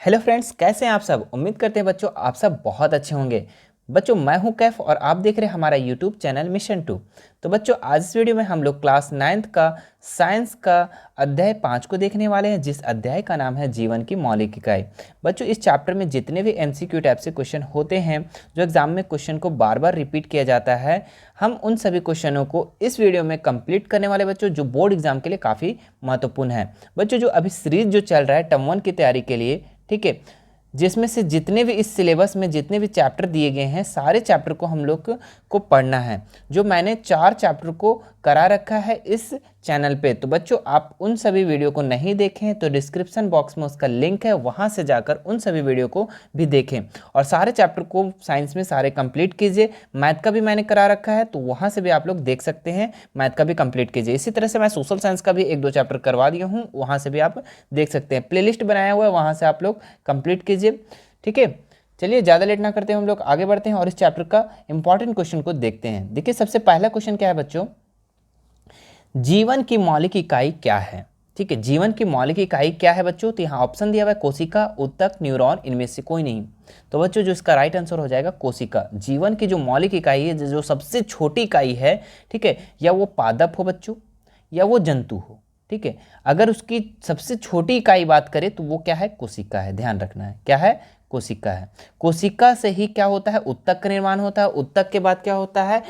Hello friends, कैसे हैं आप सब। उम्मीद करते हैं बच्चों आप सब बहुत अच्छे होंगे। बच्चों मैं हूं कैफ और आप देख रहे हैं हमारा यूट्यूब चैनल मिशन 2। तो बच्चों आज इस वीडियो में हम लोग क्लास 9th का साइंस का अध्याय 5 को देखने वाले हैं, जिस अध्याय का नाम है जीवन की मौलिक इकाई। बच्चों इस चैप्टर में जितने भी एमसीक्यू टाइप से क्वेश्चन होते हैं, जो एग्जाम में क्वेश्चन को बार बार रिपीट किया जाता है, हम उन सभी क्वेश्चनों को इस वीडियो में कंप्लीट करने वाले बच्चों, जो बोर्ड एग्जाम के लिए काफ़ी महत्वपूर्ण है। बच्चों जो अभी सीरीज जो चल रहा है टर्म 1 की तैयारी के लिए, ठीक है, जिसमें से जितने भी इस सिलेबस में जितने भी चैप्टर दिए गए हैं, सारे चैप्टर को हम लोग को पढ़ना है। जो मैंने 4 चैप्टर को करा रखा है इस चैनल पे। तो बच्चों आप उन सभी वीडियो को नहीं देखें तो डिस्क्रिप्शन बॉक्स में उसका लिंक है, वहाँ से जाकर उन सभी वीडियो को भी देखें और सारे चैप्टर को साइंस में सारे कंप्लीट कीजिए। मैथ का भी मैंने करा रखा है, तो वहाँ से भी आप लोग देख सकते हैं, मैथ का भी कंप्लीट कीजिए। इसी तरह से मैं सोशल साइंस का भी 1-2 चैप्टर करवा दिया हूँ, वहाँ से भी आप देख सकते हैं। प्लेलिस्ट बनाया हुआ है, वहाँ से आप लोग कंप्लीट कीजिए, ठीक है। चलिए ज़्यादा लेट ना करते हैं, हम लोग आगे बढ़ते हैं और इस चैप्टर का इंपॉर्टेंट क्वेश्चन को देखते हैं। देखिए सबसे पहला क्वेश्चन क्या है बच्चों, जीवन की मौलिक इकाई क्या है। ठीक है, जीवन की मौलिक इकाई क्या है बच्चों। तो यहाँ ऑप्शन दिया हुआ है कोशिका, ऊतक, न्यूरॉन, इनमें से कोई नहीं। तो बच्चों जो इसका राइट आंसर हो जाएगा कोशिका। जीवन की जो मौलिक इकाई है, जो सबसे छोटी इकाई है, ठीक है, या वो पादप हो बच्चों या वो जंतु हो, ठीक है। अगर उसकी सबसे छोटी इकाई बात करें तो वो क्या है, कोशिका है। ध्यान रखना है क्या है, कोशिका है। कोशिका से ही क्या होता है, ऊतक का निर्माण होता है। ऊतक के बाद क्या होता है,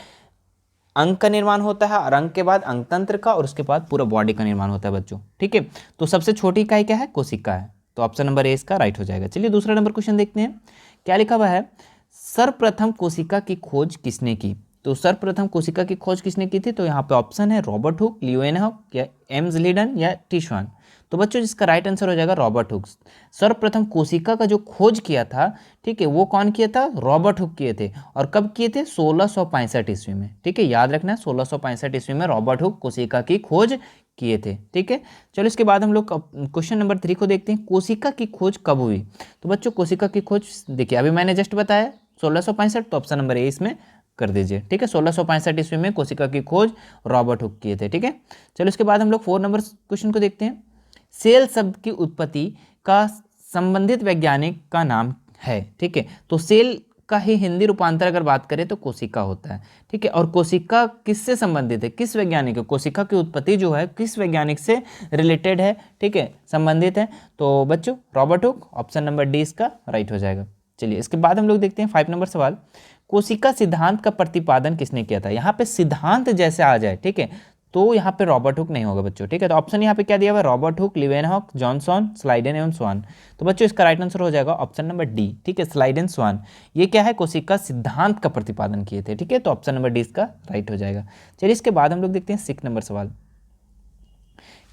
अंग का निर्माण होता है, और अंग के बाद अंग तंत्र का, और उसके बाद पूरा बॉडी का निर्माण होता है बच्चों, ठीक है। तो सबसे छोटी इकाई क्या है, कोशिका है। तो ऑप्शन नंबर ए इसका राइट हो जाएगा। चलिए दूसरा नंबर क्वेश्चन देखते हैं, क्या लिखा हुआ है, सर्वप्रथम कोशिका की खोज किसने की। तो सर्वप्रथम कोशिका की खोज किसने की थी। तो यहाँ पे ऑप्शन है रॉबर्ट हुक, लियोनहॉक, या एम्स लीडन, या टिश्वान। तो बच्चों जिसका राइट आंसर हो जाएगा रॉबर्ट हुक। सर्वप्रथम कोशिका का जो खोज किया था, ठीक है, वो कौन किया था, रॉबर्ट हुक किए थे। और कब किए थे, 1665 ईस्वी में, ठीक है, याद रखना है 1665 ईस्वी में रॉबर्ट हुक कोशिका की खोज किए थे, ठीक है। चलो इसके बाद हम लोग क्वेश्चन नंबर 3 को देखते हैं, कोशिका की खोज कब हुई। तो बच्चों कोशिका की खोज देखिए अभी मैंने जस्ट बताया 1665, तो ऑप्शन नंबर ए इसमें कर दीजिए, ठीक है। 1665 ईस्वी में कोशिका की खोज रॉबर्ट हुक किए थे, ठीक है। चलो इसके बाद हम लोग 4 नंबर क्वेश्चन को देखते हैं, सेल शब्द की उत्पत्ति का संबंधित वैज्ञानिक का नाम है, ठीक है। तो सेल का ही हिंदी रूपांतर अगर बात करें तो कोशिका होता है, ठीक है। और कोशिका किससे संबंधित है, किस वैज्ञानिक है, कोशिका की उत्पत्ति जो है किस वैज्ञानिक से रिलेटेड है, ठीक है, संबंधित है। तो बच्चों Robert Hooke, option number D इसका राइट हो जाएगा। चलिए इसके बाद हम लोग देखते हैं 5 नंबर सवाल, कोशिका सिद्धांत का प्रतिपादन किसने किया था। यहाँ पे सिद्धांत जैसे आ जाए, ठीक है, तो यहाँ पे रॉबर्ट हुक नहीं होगा बच्चों, ठीक है। तो ऑप्शन यहाँ पे क्या दिया हुआ है, Robert Hooke, Leeuwenhoek, Johnson, Schleiden एवं स्वान। तो बच्चों इसका राइट आंसर हो जाएगा ऑप्शन नंबर डी, ठीक है, स्लाइडेन स्वान। ये क्या है, कोशिका सिद्धांत का प्रतिपादन किए थे, ठीक है। तो ऑप्शन नंबर डी इसका राइट हो जाएगा। चलिए इसके बाद हम लोग देखते हैं 6 नंबर सवाल,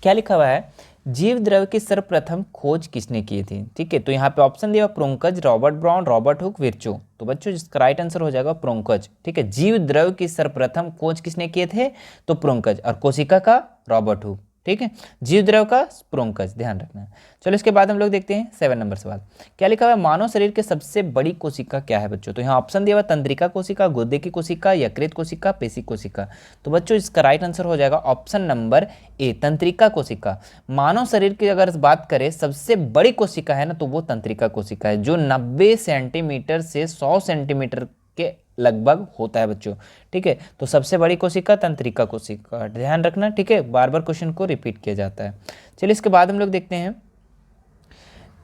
क्या लिखा हुआ है, जीव द्रव्य की सर्वप्रथम खोज किसने की थी, ठीक है। तो यहाँ पे ऑप्शन दिया प्रोंकज, Robert brown, Robert Hooke, Virchow. तो बच्चों जिसका राइट आंसर हो जाएगा प्रोंकज, ठीक है। जीव द्रव्य की सर्वप्रथम खोज किसने किए थे, तो प्रोंकज, और कोशिका का रॉबर्ट हुक, ठीक है। जीव द्रव्य का प्रोंकज, ध्यान रखना है। चलो इसके बाद हम लोग देखते हैं 7 नंबर सवाल, क्या लिखा हुआ है, मानव शरीर के सबसे बड़ी कोशिका क्या है बच्चों। तो यहाँ ऑप्शन दिया हुआ तंत्रिका कोशिका, गुर्दे की कोशिका, यकृत कोशिका, पेशी कोशिका। तो बच्चों इसका राइट आंसर हो जाएगा ऑप्शन नंबर ए, तंत्रिका कोशिका। मानव शरीर की अगर बात करें सबसे बड़ी कोशिका है ना, तो वो तंत्रिका कोशिका है, जो 90 सेंटीमीटर से 100 सेंटीमीटर के लगभग होता है बच्चों, ठीक है। तो सबसे बड़ी कोशिका तंत्रिका कोशिका, ध्यान रखना, ठीक है, बार बार क्वेश्चन को रिपीट किया जाता है। चलिए इसके बाद हम लोग देखते हैं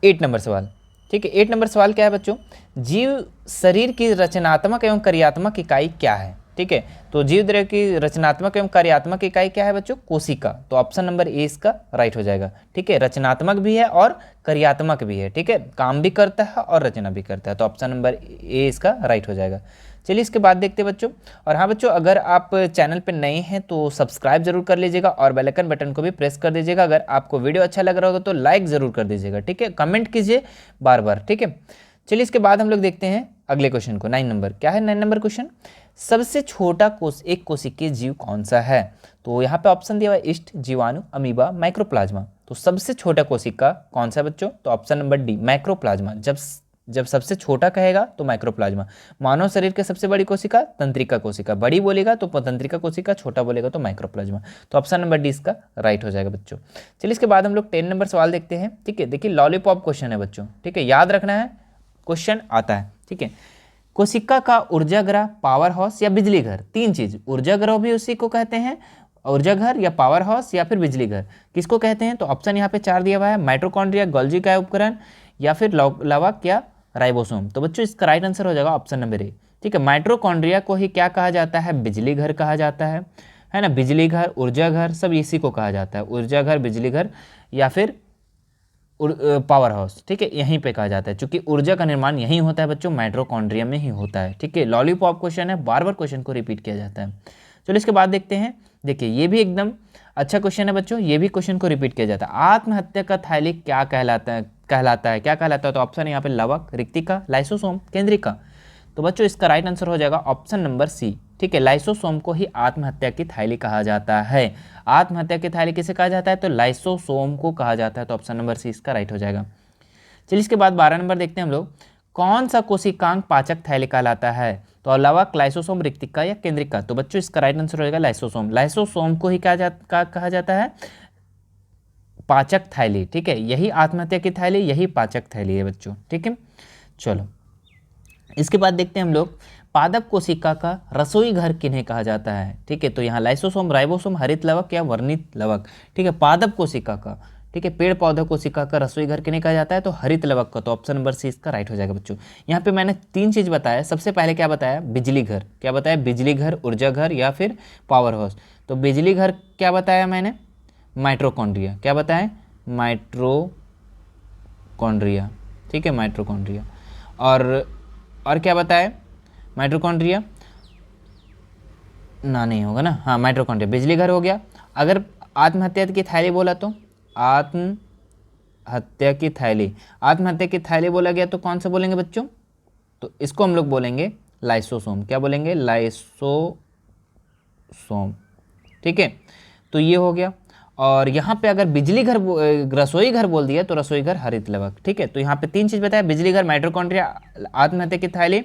8 नंबर सवाल, ठीक है। 8 नंबर सवाल क्या है बच्चों, जीव शरीर की रचनात्मक एवं कार्यात्मक इकाई क्या है, ठीक है। तो जीव द्रव्य की रचनात्मक एवं कार्यात्मक इकाई क्या है बच्चों, कोशिका। तो ऑप्शन नंबर ए इसका राइट हो जाएगा, ठीक है। रचनात्मक भी है और कार्यात्मक भी है, ठीक है, काम भी करता है और रचना भी करता है। तो ऑप्शन नंबर ए इसका राइट हो जाएगा। चलिए इसके बाद देखते हैं बच्चों, और हाँ बच्चों अगर आप चैनल पे नए हैं तो सब्सक्राइब जरूर कर लीजिएगा और बेल आइकन बटन को भी प्रेस कर दीजिएगा। अगर आपको वीडियो अच्छा लग रहा होगा तो लाइक जरूर कर दीजिएगा, ठीक है, कमेंट कीजिए बार बार, ठीक है। चलिए इसके बाद हम लोग देखते हैं अगले क्वेश्चन को, 9 नंबर, क्या है 9 नंबर क्वेश्चन, सबसे छोटा एक कोशिकीय जीव कौन सा है। तो यहाँ पे ऑप्शन दिया हुआ है ईस्ट, जीवाणु, अमीबा, माइक्रोप्लाज्मा। तो सबसे छोटा कोशिका कौन सा है बच्चों, तो ऑप्शन नंबर डी, माइक्रोप्लाज्मा। जब सबसे छोटा कहेगा तो माइक्रोप्लाज्मा। मानव शरीर के सबसे बड़ी कोशिका तंत्रिका कोशिका, बड़ी बोलेगा तो तंत्रिका कोशिका, छोटा बोलेगा तो माइक्रोप्लाज्मा। तो ऑप्शन नंबर डी इसका राइट हो जाएगा बच्चों। चलिए इसके बाद हम लोग 10 नंबर सवाल देखते हैं। ठीक है, देखिए लॉलीपॉप क्वेश्चन है बच्चों। ठीक है, याद रखना है, क्वेश्चन आता है। ठीक है, कोशिका का ऊर्जा ग्रह, पावर हाउस या बिजली घर, तीन चीज, ऊर्जा ग्रह भी उसी को कहते हैं, ऊर्जा घर या पावर हाउस या फिर बिजली घर, किसको कहते हैं? तो ऑप्शन यहाँ पे 4 दिया हुआ है, माइटोकॉन्ड्रिया, गोल्जी का उपकरण या फिर लवक या राइबोसोम। तो बच्चों इसका राइट आंसर हो जाएगा ऑप्शन नंबर ए। ठीक है, माइटोकॉन्ड्रिया को ही क्या कहा जाता है? बिजली घर कहा जाता है ना। बिजली घर, ऊर्जा घर, सब इसी को कहा जाता है, ऊर्जा घर, बिजली घर या फिर पावर हाउस। ठीक है, यहीं पे कहा जाता है, क्योंकि ऊर्जा का निर्माण यहीं होता है बच्चों, माइटोकॉन्ड्रिया में ही होता है। ठीक है, लॉलीपॉप क्वेश्चन है, बार बार क्वेश्चन को रिपीट किया जाता है। चलो इसके बाद देखते हैं। देखिए ये भी एकदम अच्छा क्वेश्चन है बच्चों, ये भी क्वेश्चन को रिपीट किया जाता है। आत्महत्या का थैली क्या कहलाता है? क्या कहलाता है? तो ऑप्शन है यहाँ पे लवक, रिक्तिका, लाइसोसोम, केंद्रिका। तो बच्चों इसका राइट आंसर हो जाएगा ऑप्शन नंबर सी। ठीक है, लाइसोसोम को ही आत्महत्या की थैली कहा जाता है। आत्महत्या की थैली किसे कहा जाता है? तो लाइसोसोम को कहा जाता है। तो ऑप्शन नंबर सी इसका राइट हो जाएगा। चलिए इसके बाद 12 नंबर देखते हैं हम लोग। कौन सा कोशिकांग पाचक थैली कहलाता है? तो लवक, लाइसोसोम, रिक्तिका या केंद्रिका। तो बच्चों इसका राइट आंसर हो जाएगा लाइसोसोम। लाइसोसोम को ही कहा जाता है पाचक थैली। ठीक है, यही आत्महत्या की थैली, यही पाचक थैली है बच्चों। ठीक है, चलो इसके बाद देखते हैं हम लोग, पादप कोशिका का रसोई घर किन्हें कहा जाता है? ठीक है, तो यहाँ लाइसोसोम, राइबोसोम, हरित लवक या वर्णित लवक। ठीक है, पादप कोशिका का, ठीक है, पेड़ पौधा कोशिका का रसोई घर किन्हें कहा जाता है? तो हरित लवक का। तो ऑप्शन नंबर सी इसका राइट हो जाएगा बच्चों। यहाँ पे मैंने 3 चीज बताया। सबसे पहले क्या बताया? बिजली घर। क्या बताया? बिजली घर, ऊर्जा घर या फिर पावर हाउस। तो बिजली घर क्या बताया मैंने? माइटोकॉन्ड्रिया। क्या बताया? माइटोकॉन्ड्रिया। ठीक है, माइटोकॉन्ड्रिया। और क्या बताया? माइटोकॉन्ड्रिया ना, नहीं होगा ना, हाँ माइटोकॉन्ड्रिया। बिजली घर हो गया। अगर आत्महत्या की थैली बोला तो आत्महत्या की थैली, आत्महत्या की थैली बोला गया तो कौन सा बोलेंगे बच्चों? तो इसको हम लोग बोलेंगे लाइसोसोम। क्या बोलेंगे? लाइसोसोम। ठीक है, तो ये हो गया। और यहाँ पे अगर बिजली घर, रसोई घर बोल दिया तो रसोई घर हरित लवक। ठीक है, तो यहाँ पे 3 चीज बताया, बिजली घर, माइटोकॉन्ड्रिया, आत्महत्या की थैली,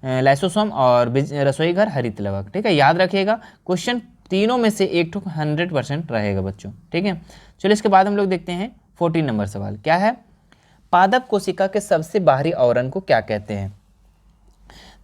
लाइसोसोम और रसोई घर हरित लवक। ठीक है, याद रखिएगा, क्वेश्चन तीनों में से एक 100% रहेगा बच्चों। ठीक है, चलो इसके बाद हम लोग देखते हैं 14 नंबर सवाल। क्या है? पादप कोशिका के सबसे बाहरी आवरण को क्या कहते हैं?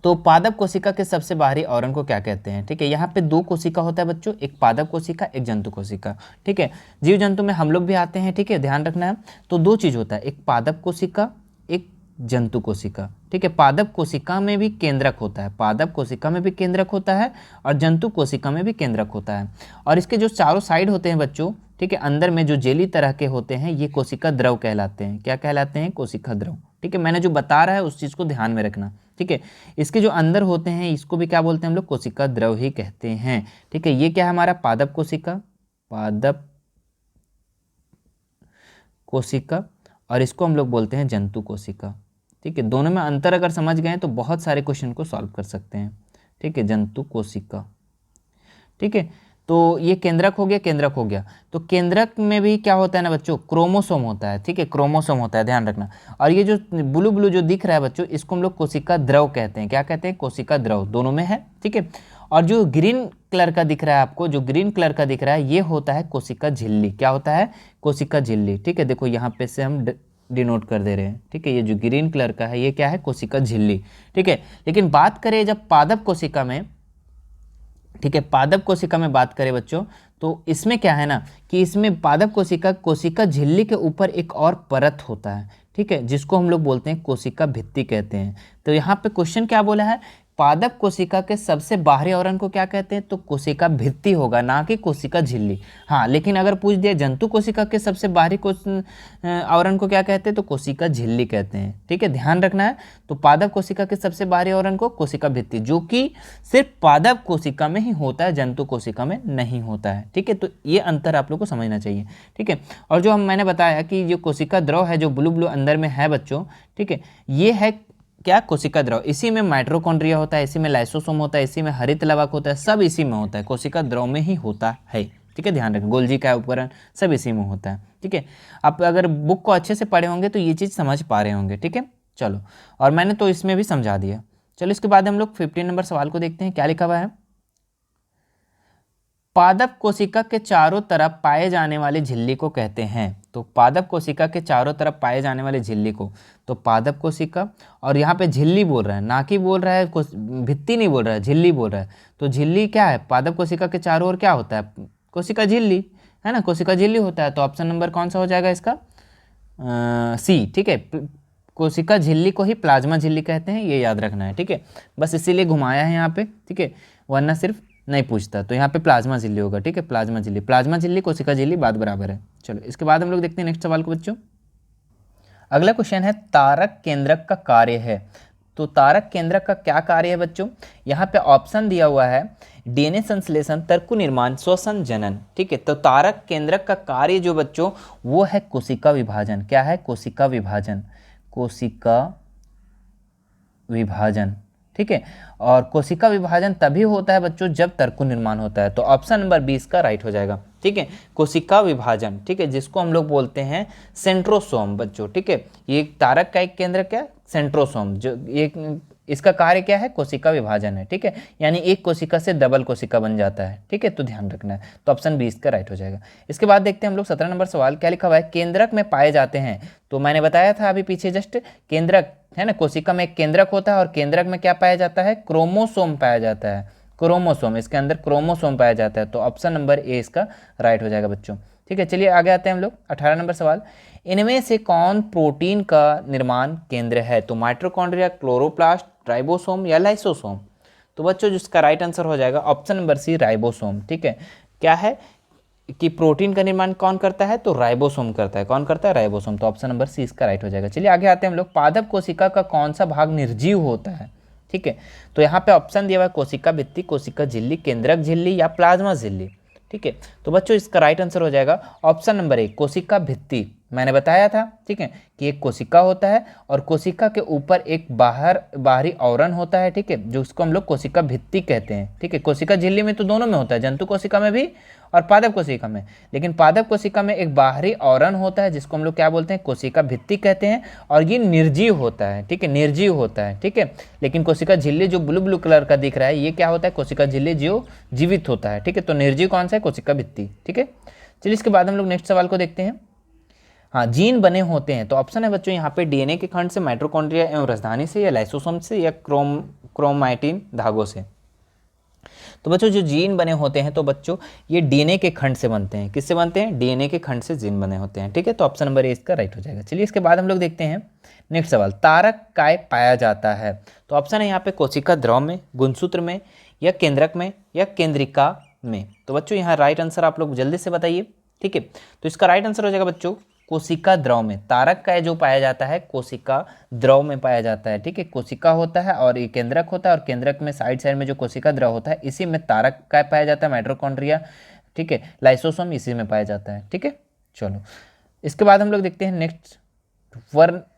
तो पादप कोशिका के सबसे बाहरी आवरण को क्या कहते हैं? ठीक है, यहाँ पे 2 कोशिका होता है बच्चों, एक पादप कोशिका, एक जंतु कोशिका। ठीक है, जीव जंतु में हम लोग भी आते हैं। ठीक है, ध्यान रखना है। तो 2 चीज होता है, एक पादप कोशिका, एक जंतु कोशिका। ठीक है, पादप कोशिका में भी केंद्रक होता है, पादप कोशिका में भी केंद्रक होता है और जंतु कोशिका में भी केंद्रक होता है। और इसके जो चारों साइड होते हैं बच्चों, ठीक है, अंदर में जो जेली तरह के होते हैं, ये कोशिका द्रव कहलाते हैं। क्या कहलाते हैं? कोशिका द्रव। ठीक है, मैंने जो बता रहा है उस चीज को ध्यान में रखना। ठीक है, इसके जो अंदर होते हैं इसको भी क्या बोलते हैं हम लोग? कोशिका द्रव ही कहते हैं। ठीक है, ये क्या है हमारा? पादप कोशिका, पादप कोशिका, और इसको हम लोग बोलते हैं जंतु कोशिका। ठीक है, दोनों में अंतर अगर समझ गए तो बहुत सारे क्वेश्चन को सॉल्व कर सकते हैं। ठीक है, जंतु कोशिका। ठीक है, तो ये केंद्रक हो गया, केंद्रक हो गया। तो केंद्रक में भी क्या होता है ना बच्चों? क्रोमोसोम होता है। ठीक है, क्रोमोसोम होता है, ध्यान रखना। और ये जो ब्लू ब्लू जो दिख रहा है बच्चों, इसको हम लोग कोशिका द्रव कहते हैं। क्या कहते हैं? कोशिका द्रव, दोनों में है। ठीक है, और जो ग्रीन कलर का दिख रहा है आपको, जो ग्रीन कलर का दिख रहा है, ये होता है कोशिका झिल्ली। क्या होता है? कोशिका झिल्ली। ठीक है, देखो यहाँ पे से हम डिनोट कर दे रहे हैं। ठीक है, ये जो ग्रीन कलर का है ये क्या है? कोशिका झिल्ली। ठीक है, लेकिन बात करें जब पादप कोशिका में, ठीक है, पादप कोशिका में बात करें बच्चों, तो इसमें क्या है ना कि इसमें पादप कोशिका झिल्ली के ऊपर एक और परत होता है। ठीक है, जिसको हम लोग बोलते हैं कोशिका भित्ति कहते हैं। तो यहाँ पे क्वेश्चन क्या बोला है? पादप कोशिका के सबसे बाहरी आवरण को क्या कहते हैं? तो कोशिका भित्ति होगा, ना कि कोशिका झिल्ली। हाँ, लेकिन अगर पूछ दिया जंतु कोशिका के सबसे बाहरी आवरण को क्या कहते हैं? तो कोशिका झिल्ली कहते हैं। ठीक है, ध्यान रखना है। तो पादप कोशिका के सबसे बाहरी आवरण को कोशिका भित्ति, जो कि सिर्फ पादप कोशिका में ही होता है, जंतु कोशिका में नहीं होता है। ठीक है, तो ये अंतर आप लोग को समझना चाहिए। ठीक है, और जो मैंने बताया कि जो कोशिका द्रव है, जो ब्लू ब्लू अंदर में है बच्चों, ठीक है, ये है क्या? कोशिका द्रव। इसी में माइटोकॉन्ड्रिया होता है, इसी में लाइसोसोम होता है, इसी में हरित लवक होता है, सब इसी में होता है, कोशिका द्रव में ही होता है। ठीक है, ध्यान रखें, गोल्जी का उपकरण सब इसी में होता है। ठीक है, आप अगर बुक को अच्छे से पढ़े होंगे तो ये चीज़ समझ पा रहे होंगे। ठीक है, चलो, और मैंने तो इसमें भी समझा दिया। चलो इसके बाद हम लोग 15 नंबर सवाल को देखते हैं, क्या लिखा हुआ है। पादप कोशिका के चारों तरफ पाए जाने वाली झिल्ली को कहते हैं। तो पादप कोशिका के चारों तरफ पाए जाने वाली झिल्ली को, तो पादप कोशिका, और यहाँ पे झिल्ली बोल रहा है, ना कि बोल रहा है भित्ति नहीं बोल रहा है, झिल्ली बोल रहा है। तो झिल्ली क्या है, पादप कोशिका के चारों ओर क्या होता है, कोशिका झिल्ली है ना, कोशिका झिल्ली होता है। तो ऑप्शन नंबर कौन सा हो जाएगा इसका, सी। ठीक है, कोशिका झिल्ली को ही प्लाज्मा झिल्ली कहते हैं, ये याद रखना है। ठीक है, बस इसीलिए घुमाया है यहाँ पे। ठीक है, वरना सिर्फ नहीं पूछता। तो यहाँ पे प्लाज्मा झिल्ली होगा। ठीक है, प्लाज्मा झिल्ली कोशिका झिल्ली बात बराबर है। चलो इसके बाद हम लोग देखते हैं नेक्स्ट सवाल को बच्चों। अगला क्वेश्चन है तारक केंद्रक का कार्य है। तो तारक केंद्रक का क्या कार्य है बच्चों, यहाँ पे ऑप्शन दिया हुआ है डीएनए संश्लेषण, तर्कु निर्माण, श्वसन, जनन। ठीक है, तो तारक केंद्रक का कार्य जो बच्चों वो है कोशिका विभाजन। क्या है, कोशिका विभाजन, कोशिका विभाजन। ठीक है, और कोशिका विभाजन तभी होता है बच्चों जब तर्कु निर्माण होता है। तो ऑप्शन नंबर 20 का राइट हो जाएगा। ठीक है, कोशिका विभाजन, ठीक है, जिसको हम लोग बोलते हैं सेंट्रोसोम बच्चों। ठीक है, ये तारक का एक केंद्र क्या, सेंट्रोसोम, जो एक इसका कार्य क्या है, कोशिका विभाजन है। ठीक है, यानी एक कोशिका से डबल कोशिका बन जाता है। ठीक है, तो ध्यान रखना है। तो ऑप्शन 20 का राइट हो जाएगा। इसके बाद देखते हैं हम लोग 17 नंबर सवाल, क्या लिखा हुआ है, केंद्रक में पाए जाते हैं। तो मैंने बताया था अभी पीछे जस्ट, केंद्रक है ना, कोशिका में एक केंद्रक होता है और केंद्रक में क्या पाया जाता है, क्रोमोसोम पाया जाता है। क्रोमोसोम, इसके अंदर क्रोमोसोम पाया जाता है। तो ऑप्शन नंबर ए इसका राइट हो जाएगा बच्चों। ठीक है, चलिए आगे आते हैं हम लोग 18 नंबर सवाल, इनमें से कौन प्रोटीन का निर्माण केंद्र है। तो माइटोकॉन्ड्रिया, क्लोरोप्लास्ट, राइबोसोम या लाइसोसोम। तो बच्चों जिसका राइट आंसर हो जाएगा ऑप्शन नंबर सी, राइबोसोम। ठीक है, क्या है कि प्रोटीन का निर्माण कौन करता है, तो राइबोसोम करता है। कौन करता है, राइबोसोम। तो ऑप्शन नंबर सी इसका राइट हो जाएगा। चलिए आगे आते हैं हम लोग, पादप कोशिका का कौन सा भाग निर्जीव होता है। ठीक है, तो यहाँ पे ऑप्शन दिया हुआ है कोशिका भित्ति, कोशिका झिल्ली, केंद्रक झिल्ली या प्लाज्मा झिल्ली। ठीक है, तो बच्चों इसका राइट आंसर हो जाएगा ऑप्शन नंबर ए, कोशिका भित्ति। मैंने बताया था, ठीक है, कि एक कोशिका होता है और कोशिका के ऊपर एक बाहरी आवरण होता है। ठीक है, जो उसको हम लोग कोशिका भित्ति कहते हैं। ठीक है, कोशिका झिल्ली में तो दोनों में होता है, जंतु कोशिका में भी और पादप कोशिका में, लेकिन पादप कोशिका में एक बाहरी आवरण होता है जिसको हम लोग क्या बोलते हैं, कोशिका भित्ति कहते हैं, और ये निर्जीव होता है। ठीक है, निर्जीव होता है। ठीक है, लेकिन कोशिका झिल्ली जो ब्लू ब्लू कलर का दिख रहा है, ये क्या होता है, कोशिका झिल्ली जो जीवित होता है। ठीक है, तो निर्जीव कौन सा है, कोशिका भित्ति। ठीक है, चलिए इसके बाद हम लोग नेक्स्ट सवाल को देखते हैं। हाँ, जीन बने होते हैं। तो ऑप्शन है बच्चों यहाँ पे डीएनए के खंड से, माइटोकॉन्ड्रिया एवं राजधानी से, या लाइसोसोम से, या क्रोमैटिन धागों से। तो बच्चों जो जीन बने होते हैं, तो बच्चों ये डीएनए के खंड से बनते हैं। किससे बनते हैं, डीएनए के खंड से जीन बने होते हैं। ठीक है, तो ऑप्शन नंबर ए इसका राइट हो जाएगा। चलिए इसके बाद हम लोग देखते हैं नेक्स्ट सवाल, तारक काय पाया जाता है। तो ऑप्शन है यहाँ पे कोशिका द्रव में, गुणसूत्र में, या केंद्रक में, या केंद्रिका में। तो बच्चों यहाँ राइट आंसर आप लोग जल्दी से बताइए। ठीक है, तो इसका राइट आंसर हो जाएगा बच्चों कोशिका द्रव में। तारक का जो पाया जाता है कोशिका द्रव में पाया जाता है। ठीक है, कोशिका होता है और ये केंद्रक होता है, और केंद्रक में साइड में जो कोशिका द्रव होता है, इसी में तारक का पाया जाता है, माइटोकॉन्ड्रिया। ठीक है, लाइसोसोम इसी में पाया जाता है। ठीक है, चलो इसके बाद हम लोग देखते हैं नेक्स्ट,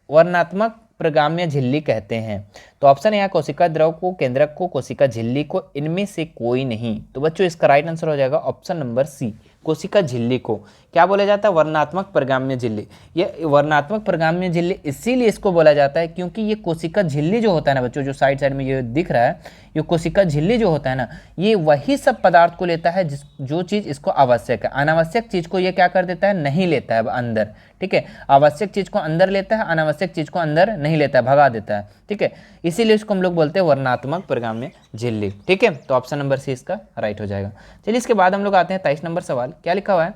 वर्णात्मक प्रगाम्य झिल्ली कहते हैं। तो ऑप्शन है यहाँ कोशिका द्रव को, केंद्रक को, कोशिका झिल्ली को, इनमें से कोई नहीं। तो बच्चों इसका राइट आंसर हो जाएगा ऑप्शन नंबर सी, कोशिका झिल्ली को क्या बोला जाता है, वर्णात्मक प्रगाम्य झिल्ली। ये वर्णात्मक प्रगाम्य झिल्ली इसीलिए इसको बोला जाता है क्योंकि ये कोशिका झिल्ली जो होता है ना बच्चों, जो साइड में ये दिख रहा है, ये कोशिका झिल्ली जो होता है ना, ये वही सब पदार्थ को लेता है जो चीज़ इसको आवश्यक है। अनावश्यक चीज़ को ये क्या कर देता है, नहीं लेता है अंदर। ठीक है, आवश्यक चीज़ को अंदर लेता है, अनावश्यक चीज़ को अंदर नहीं लेता है, भगा देता है। ठीक है, इसीलिए इसको हम लोग बोलते हैं वर्णात्मक प्रगाम्य झिल्ली। ठीक है, तो ऑप्शन नंबर सी इसका राइट हो जाएगा। चलिए इसके बाद हम लोग आते हैं 23 नंबर सवाल, क्या लिखा हुआ है,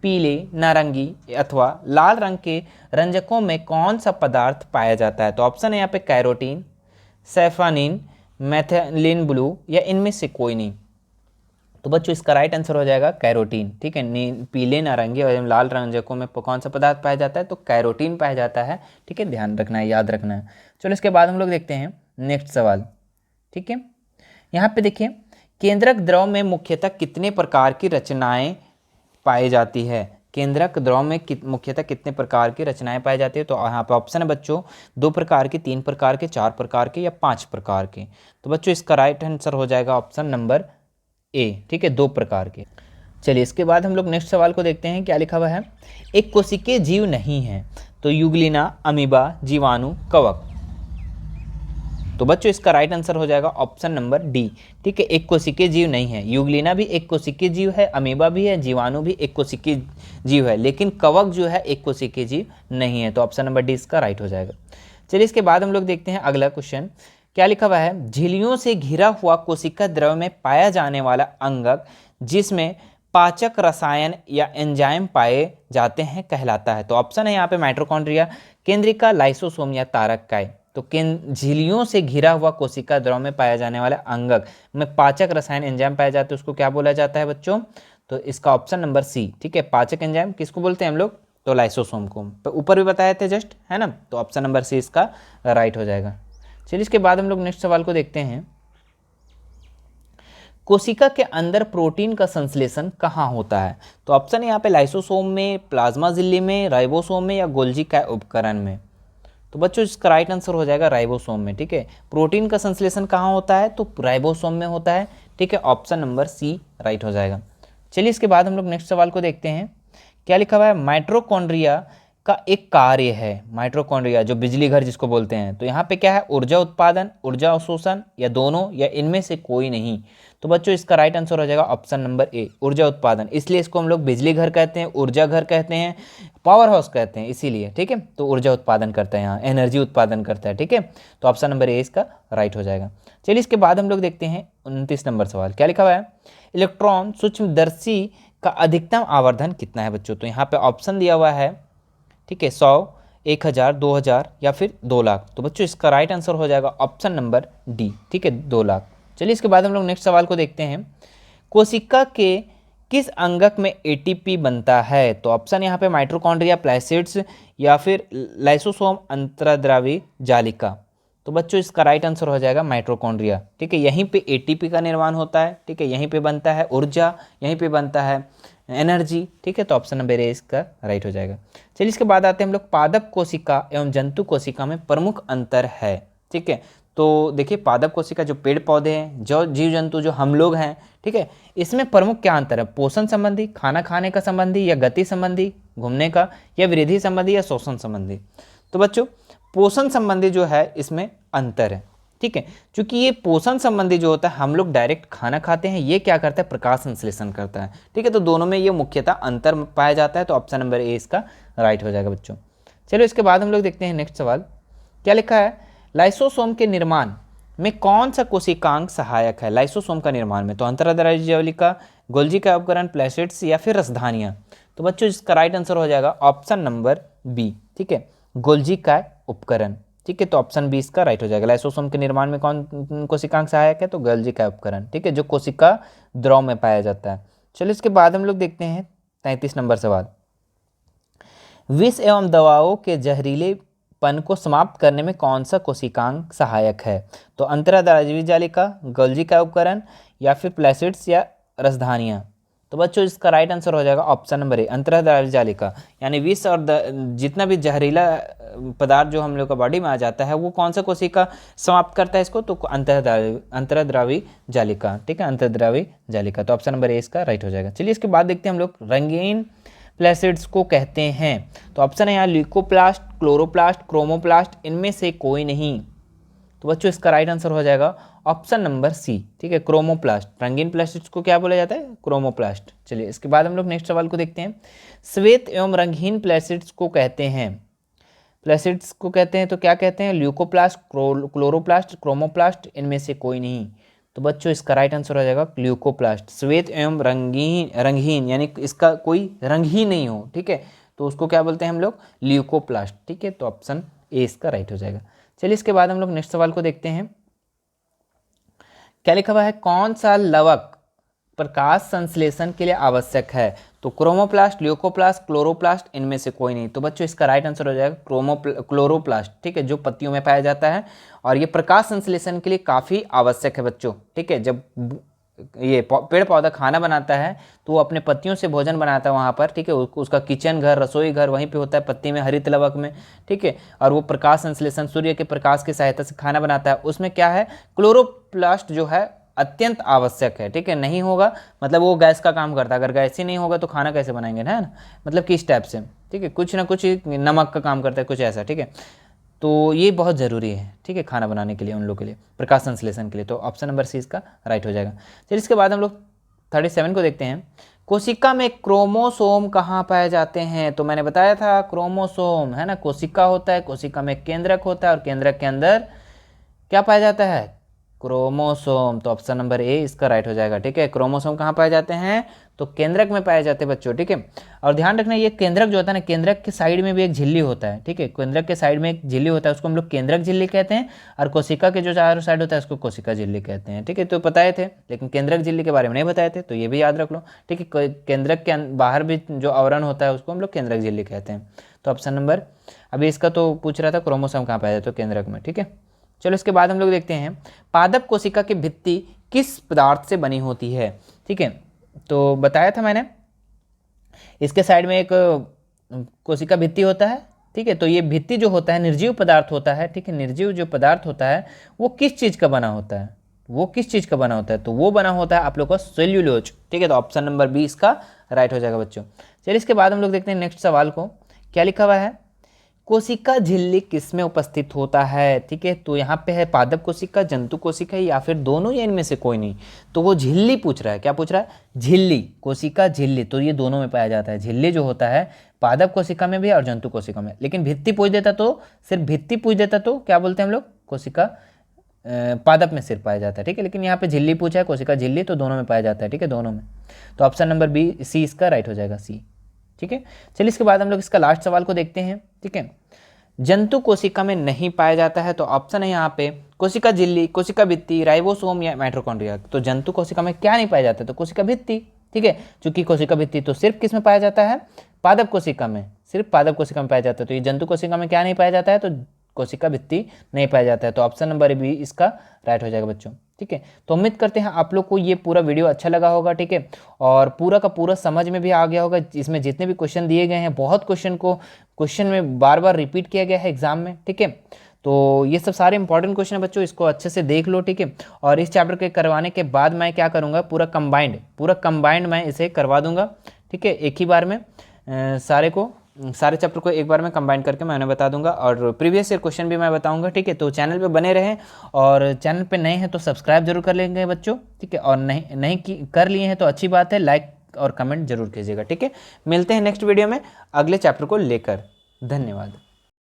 पीले, नारंगी अथवा लाल रंग के रंजकों में कौन सा पदार्थ पाया जाता है। तो ऑप्शन है यहाँ पे कैरोटीन, सैफानिन, मैथिलीन ब्लू, या इनमें से कोई नहीं। तो बच्चों इसका राइट आंसर हो जाएगा कैरोटीन। ठीक है, पीले, नारंगी और लाल रंजकों में कौन सा पदार्थ पाया जाता है, तो कैरोटीन पाया जाता है। ठीक है, ध्यान रखना है, याद रखना है। चलो इसके बाद हम लोग देखते हैं नेक्स्ट सवाल। ठीक है, यहाँ पे देखिए, केंद्रक द्रव में मुख्यतः कितने प्रकार की रचनाएं पाई जाती है। केंद्रक द्रव में मुख्यतः कितने प्रकार की रचनाएं पाई जाती है। तो यहाँ पे ऑप्शन है बच्चों 2 प्रकार की, 3 प्रकार के, 4 प्रकार के, या 5 प्रकार के। तो बच्चों इसका राइट आंसर हो जाएगा ऑप्शन नंबर ए। ठीक है, 2 प्रकार के। चलिए इसके बाद हम लोग नेक्स्ट सवाल को देखते हैं, क्या लिखा हुआ है, एक कोशिकीय जीव नहीं है। तो युगलिना, अमीबा, जीवाणु, कवक। तो बच्चों इसका राइट आंसर हो जाएगा ऑप्शन नंबर डी। ठीक है, एक कोशिकीय जीव नहीं है। यूग्लिना भी एक कोशिकीय जीव है, अमीबा भी है, जीवाणु भी एक कोशिकीय जीव है, लेकिन कवक जो है एक कोशिकीय जीव नहीं है। तो ऑप्शन नंबर डी इसका राइट हो जाएगा। चलिए इसके बाद हम लोग देखते हैं अगला क्वेश्चन। क्या लिखा हुआ है, झिल्लियों से घिरा हुआ कोशिका द्रव्य में पाया जाने वाला अंगक जिसमें पाचक रसायन या एंजाइम पाए जाते हैं कहलाता है। तो ऑप्शन है यहाँ पे माइटोकॉन्ड्रिया, केंद्रिका, लाइसोसोम या तारक काय। तो झिल्लियों से घिरा हुआ कोशिका द्रव में पाया जाने वाला अंगक में पाचक रसायन एंजाइम पाए जाते हैं, उसको क्या बोला जाता है बच्चों? तो इसका ऑप्शन नंबर सी। ठीक है, पाचक एंजाइम किसको बोलते हैं हम लोग? तो लाइसोसोम को, तो ऊपर भी बताए थे जस्ट, है ना। तो ऑप्शन नंबर सी इसका राइट हो जाएगा। चलिए इसके बाद हम लोग नेक्स्ट सवाल को देखते हैं। कोशिका के अंदर प्रोटीन का संश्लेषण कहाँ होता है? तो ऑप्शन है यहाँ पे लाइसोसोम में, प्लाज्मा झिल्ली में, राइबोसोम में या गोल्जी काय उपकरण में। तो बच्चों इसका राइट आंसर हो जाएगा राइबोसोम में। ठीक है, प्रोटीन का संश्लेषण कहाँ होता है? तो राइबोसोम में होता है। ठीक है, ऑप्शन नंबर सी राइट हो जाएगा। चलिए इसके बाद हम लोग नेक्स्ट सवाल को देखते हैं। क्या लिखा हुआ है, माइटोकॉन्ड्रिया का एक कार्य है। माइटोकॉन्ड्रिया जो बिजली घर जिसको बोलते हैं, तो यहाँ पे क्या है? ऊर्जा उत्पादन, ऊर्जा अवशोषण या दोनों या इनमें से कोई नहीं। तो बच्चों इसका राइट आंसर हो जाएगा ऑप्शन नंबर ए, ऊर्जा उत्पादन। इसलिए इसको हम लोग बिजली घर कहते हैं, ऊर्जा घर कहते हैं, पावर हाउस कहते हैं, इसीलिए। ठीक है, तो ऊर्जा उत्पादन करता है, यहाँ एनर्जी उत्पादन करता है। ठीक है, तो ऑप्शन नंबर ए इसका राइट हो जाएगा। चलिए इसके बाद हम लोग देखते हैं 29 नंबर सवाल। क्या लिखा हुआ है, इलेक्ट्रॉन सूक्ष्मदर्शी का अधिकतम आवर्धन कितना है बच्चों? तो यहाँ पे ऑप्शन दिया हुआ है। ठीक है, 100, 1000, 2000 या फिर 2 लाख। तो बच्चों इसका राइट आंसर हो जाएगा ऑप्शन नंबर डी। ठीक है, 2 लाख। चलिए इसके बाद हम लोग नेक्स्ट सवाल को देखते हैं। कोशिका के किस अंगक में एटीपी बनता है? तो ऑप्शन यहाँ पे माइटोकॉन्ड्रिया, प्लासिड्स या फिर लाइसोसोम, अंतर्द्रावी जालिका। तो बच्चों इसका राइट आंसर हो जाएगा माइटोकॉन्ड्रिया। ठीक है, यहीं पे एटीपी का निर्माण होता है। ठीक है, यहीं पे बनता है ऊर्जा, यहीं पे बनता है एनर्जी। ठीक है, तो ऑप्शन नंबर ए इसका राइट हो जाएगा। चलिए इसके बाद आते हैं हम लोग, पादप कोशिका एवं जंतु कोशिका में प्रमुख अंतर है। ठीक है, तो देखिए पादप कोशिका जो पेड़ पौधे हैं, जो जीव जंतु जो हम लोग हैं, ठीक है, इसमें प्रमुख क्या अंतर है? पोषण संबंधी, खाना खाने का संबंधी या गति संबंधी, घूमने का, या वृद्धि संबंधी या शोषण संबंधी। तो बच्चों पोषण संबंधी जो है इसमें अंतर है। ठीक है, क्योंकि ये पोषण संबंधी जो होता है हम लोग डायरेक्ट खाना खाते हैं, ये क्या करता है? प्रकाश संश्लेषण करता है। ठीक है, तो दोनों में ये मुख्यतः अंतर पाया जाता है। तो ऑप्शन नंबर ए इसका राइट हो जाएगा बच्चों। चलो इसके बाद हम लोग देखते हैं नेक्स्ट सवाल। क्या लिखा है, लाइसोसोम के निर्माण में कौन सा कोशिकांग सहायक है? लाइसोसोम का निर्माण में, तो अंतर्द्रावी जालिका, गोल्जी का उपकरण, प्लेसिड्स या फिर रसधानियाँ। तो बच्चों इसका राइट आंसर हो जाएगा ऑप्शन नंबर बी। ठीक है, गोल्जी का उपकरण। ठीक है, तो ऑप्शन बी इसका राइट हो जाएगा। लाइसोसोम के निर्माण में कौन कोशिकांग सहायक है? तो गोल्जी का उपकरण। ठीक है, जो कोशिका द्रव में पाया जाता है। चलो इसके बाद हम लोग देखते हैं 33 नंबर सवाल। विष एवं दवाओं के जहरीलेपन को समाप्त करने में कौन सा कोशिकांग सहायक है? तो अंतर्द्रावी जालिका, गोल्जी का उपकरण या फिर प्लेसिड्स या रसधानियाँ। तो बच्चों इसका राइट आंसर हो जाएगा ऑप्शन नंबर ए, अंतर्द्रावी जालिका। यानी विष और जितना भी जहरीला पदार्थ जो हम लोग का बॉडी में आ जाता है वो कौन सा कोशिका समाप्त करता है इसको? तो अंतर्द्रावी जालिका। ठीक है, अंतर्द्रावी जालिका। तो ऑप्शन नंबर ए इसका राइट हो जाएगा। चलिए इसके बाद देखते हैं हम लोग, रंगीन प्लेसिड्स को कहते हैं। तो ऑप्शन है यहाँ ल्यूकोप्लास्ट, क्लोरोप्लास्ट, क्रोमोप्लास्ट, इनमें से कोई नहीं। तो बच्चों इसका राइट आंसर हो जाएगा ऑप्शन नंबर सी। ठीक है, क्रोमोप्लास्ट। रंगीन प्लास्टिड्स को क्या बोला जाता है? क्रोमोप्लास्ट। चलिए इसके बाद हम लोग नेक्स्ट सवाल को देखते हैं। श्वेत एवं रंगहीन प्लास्टिड्स को कहते हैं, प्लास्टिड्स को कहते हैं तो क्या कहते हैं? ल्यूकोप्लास्ट, क्लोरोप्लास्ट, क्रोमोप्लास्ट, इनमें से कोई नहीं। तो बच्चों इसका राइट आंसर हो जाएगा ल्यूकोप्लास्ट। श्वेत एवं रंगहीन यानी इसका कोई रंग ही नहीं हो, ठीक है, तो उसको क्या बोलते हैं हम लोग? ल्यूकोप्लास्ट। ठीक है, तो ऑप्शन ए इसका राइट हो जाएगा। चलिए इसके बाद हम लोग नेक्स्ट सवाल को देखते हैं। क्या लिखा हुआ है, कौन सा लवक प्रकाश संश्लेषण के लिए आवश्यक है? तो क्रोमोप्लास्ट, ल्यूकोप्लास्ट, क्लोरोप्लास्ट, इनमें से कोई नहीं। तो बच्चों इसका राइट आंसर हो जाएगा क्लोरोप्लास्ट। ठीक है, जो पत्तियों में पाया जाता है और ये प्रकाश संश्लेषण के लिए काफ़ी आवश्यक है बच्चों। ठीक है, जब ये पेड़ पौधा खाना बनाता है तो वो अपने पत्तियों से भोजन बनाता है वहाँ पर। ठीक है, उसका किचन घर, रसोई घर वहीं पे होता है पत्ती में, हरित लवक में। ठीक है, और वो प्रकाश संश्लेषण सूर्य के प्रकाश की सहायता से खाना बनाता है। उसमें क्या है, क्लोरोप्लास्ट जो है अत्यंत आवश्यक है। ठीक है, नहीं होगा मतलब वो गैस का काम करता है। अगर गैस ही नहीं होगा तो खाना कैसे बनाएंगे, है ना? मतलब किस टाइप से? ठीक है, कुछ ना कुछ नमक का काम करता है, कुछ ऐसा। ठीक है, तो ये बहुत ज़रूरी है, ठीक है, खाना बनाने के लिए उन लोग के लिए, प्रकाश संश्लेषण के लिए। तो ऑप्शन नंबर सी इसका राइट हो जाएगा। चलिए इसके बाद हम लोग 37 को देखते हैं। कोशिका में क्रोमोसोम कहाँ पाए जाते हैं? तो मैंने बताया था क्रोमोसोम है ना, कोशिका होता है, कोशिका में केंद्रक होता है और केंद्रक के अंदर क्या पाया जाता है? क्रोमोसोम। तो ऑप्शन नंबर ए इसका राइट हो जाएगा, ठीक है। क्रोमोसोम कहाँ पाए जाते हैं? तो केंद्रक में पाए जाते हैं बच्चों, ठीक है। और ध्यान रखना ये केंद्रक जो होता है ना, केंद्रक के साइड में भी एक झिल्ली होता है, ठीक है। केंद्रक के साइड में एक झिल्ली होता है, उसको हम लोग केंद्रक झिल्ली कहते हैं। और कोशिका के जो चारों साइड होता है उसको कोशिका झिल्ली कहते हैं, ठीक है। तो बताए थे, लेकिन केंद्रक झिल्ली के बारे में नहीं बताए थे, तो ये भी याद रख लो, ठीक है। केंद्रक के बाहर भी जो आवरण होता है उसको हम लोग केंद्रक झिल्ली कहते हैं। तो ऑप्शन नंबर, अभी इसका तो पूछ रहा था क्रोमोसोम कहाँ पाया जाता है? तो केंद्रक में, ठीक है। चलो इसके बाद हम लोग देखते हैं पादप कोशिका की भित्ति किस पदार्थ से बनी होती है, ठीक है। तो बताया था मैंने, इसके साइड में एक कोशिका भित्ति होता है, ठीक है। तो ये भित्ति जो होता है निर्जीव पदार्थ होता है, ठीक है। निर्जीव जो पदार्थ होता है वो किस चीज़ का बना होता है? वो किस चीज़ का बना होता है? तो वो बना होता है आप लोग का सेल्यूलोज, ठीक है। तो ऑप्शन नंबर बी इसका राइट हो जाएगा बच्चों। चलिए इसके बाद हम लोग देखते हैं नेक्स्ट सवाल को, क्या लिखा हुआ है? कोशिका झिल्ली किसमें उपस्थित होता है, ठीक है। तो यहाँ पे है पादप कोशिका, जंतु कोशिका या फिर दोनों, या इनमें से कोई नहीं। तो वो झिल्ली पूछ रहा है, क्या पूछ रहा है? झिल्ली, कोशिका झिल्ली। तो ये दोनों में पाया जाता है। झिल्ली जो होता है पादप कोशिका में भी और जंतु कोशिका में। लेकिन भित्ति पूछ देता तो, सिर्फ भित्ति पूछ देता तो क्या बोलते हैं हम लोग? कोशिका पादप में सिर्फ पाया जाता है, ठीक है। लेकिन यहाँ पे झिल्ली पूछा है, कोशिका झिल्ली, तो दोनों में पाया जाता है, ठीक है, दोनों में। तो ऑप्शन नंबर बी सी इसका राइट हो जाएगा, सी, ठीक है। चलिए इसके बाद हम लोग इसका लास्ट सवाल को देखते हैं, ठीक है। जंतु कोशिका में नहीं पाया जाता है, तो ऑप्शन है यहाँ पे कोशिका झिल्ली, कोशिका भित्ति, राइबोसोम या माइटोकॉन्ड्रिया। तो जंतु कोशिका में क्या नहीं पाया जाता? तो कोशिका भित्ति, ठीक है। चूंकि कोशिका भित्ति तो सिर्फ किस में पाया जाता है? पादप कोशिका में, सिर्फ पादप कोशिका में पाया जाता है। तो ये जंतु कोशिका में क्या नहीं पाया जाता है? तो कोशिका भित्ति नहीं पाया जाता है। तो ऑप्शन नंबर बी इसका राइट हो जाएगा बच्चों, ठीक है। तो उम्मीद करते हैं आप लोग को ये पूरा वीडियो अच्छा लगा होगा, ठीक है। और पूरा का पूरा समझ में भी आ गया होगा। इसमें जितने भी क्वेश्चन दिए गए हैं, बहुत क्वेश्चन में बार बार रिपीट किया गया है एग्जाम में, ठीक है। तो ये सब सारे इंपॉर्टेंट क्वेश्चन है बच्चों, इसको अच्छे से देख लो, ठीक है। और इस चैप्टर के करवाने के बाद मैं क्या करूँगा, पूरा कंबाइंड मैं इसे करवा दूंगा, ठीक है। एक ही बार में सारे चैप्टर को एक बार में कंबाइन करके मैं उन्हें बता दूंगा। और प्रीवियस ईयर क्वेश्चन भी मैं बताऊंगा, ठीक है। तो चैनल पे बने रहें, और चैनल पे नए हैं तो सब्सक्राइब जरूर कर लेंगे बच्चों, ठीक है। और नहीं कर लिए हैं तो अच्छी बात है, लाइक और कमेंट जरूर कीजिएगा, ठीक है। मिलते हैं नेक्स्ट वीडियो में अगले चैप्टर को लेकर। धन्यवाद।